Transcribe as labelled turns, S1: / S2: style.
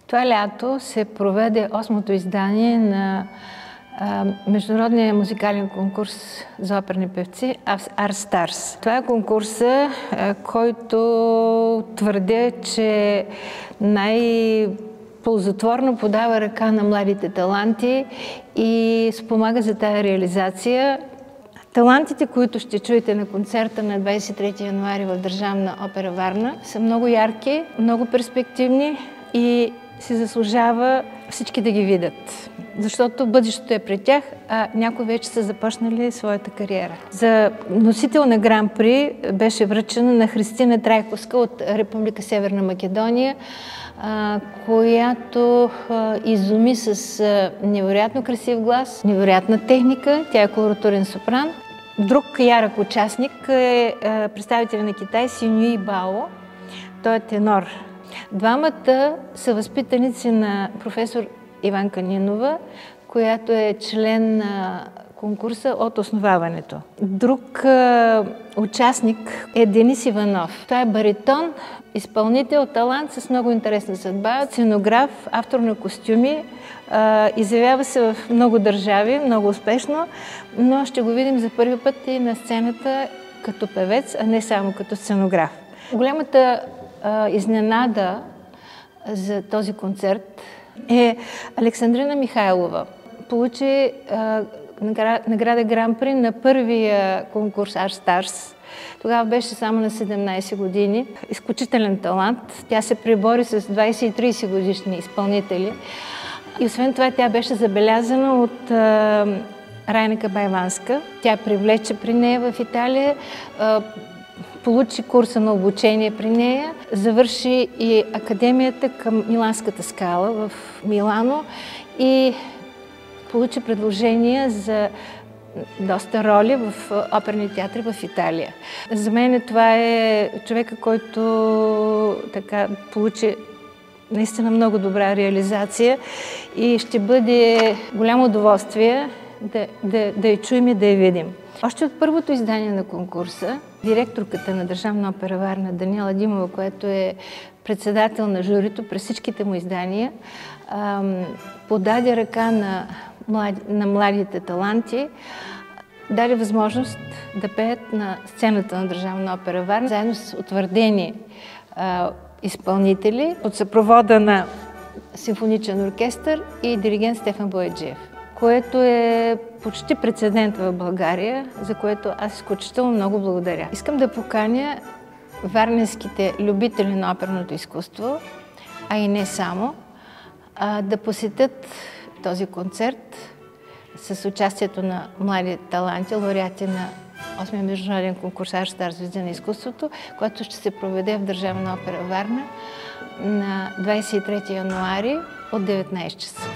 S1: Това лято се проведе 8-то издание на Международния музикален конкурс за оперни певци Art Stars. Това е конкурса, който твърдя, че ползотворно подава ръка на младите таланти и спомага за тая реализация. Талантите, които ще чуете на концерта на 23 януари в Държавна опера Варна, са много ярки, много перспективни и си заслужава всички да ги видят. Защото бъдещето е пред тях, а някои вече са започнали своята кариера. За носител на Гран-при беше връчена на Христина Трайковска от Република Северна Македония, която изуми с невероятно красив глас, невероятна техника. Тя е колоратурен сопран. Друг ярък участник е представител на Китай Синюи Бао. Той е тенор. Двамата са възпитаници на професор Иванка Нинова, която е член на конкурса от основаването. Друг участник е Денис Иванов. Той е баритон, изпълнител, талант с много интересна съдба, сценограф, автор на костюми. Изявява се в много държави, много успешно, но ще го видим за първи път и на сцената като певец, а не само като сценограф. Голямата изненада за този концерт е Александрина Михайлова. Получи награда Гран-при на първия конкурс Art Stars. Тогава беше само на 17 години. Изключителен талант. Тя се пребори с 20 и 30 годишни изпълнители. И освен това тя беше забелязана от Райна Кабайванска. Тя привлече при нея в Италия, получи курса на обучение при нея, завърши и академията към Миланската скала в Милано и получи предложения за доста роли в оперни театри в Италия. За мен това е човека, който получи наистина много добра реализация и ще бъде голямо удоволствие да я чуем и да я видим. Още от първото издание на конкурса, директорката на Държавна опера Варна Даниела Димова, която е председател на журито през всичките му издания, подаде ръка на младите таланти, даде възможност да пеят на сцената на Държавна опера Варна, заедно с утвърдени изпълнители под съпровода на симфоничен оркестър и диригент Стефан Бояджиев, което е почти прецедент в България, за което аз изключително много благодаря. Искам да поканя варненските любители на оперното изкуство, а и не само, да посетят този концерт с участието на млади таланти, лауреати на 8-я международен конкурс Art Stars Звезди на изкуството, който ще се проведе в Държавна опера Варна на 23 януари от 19 часа.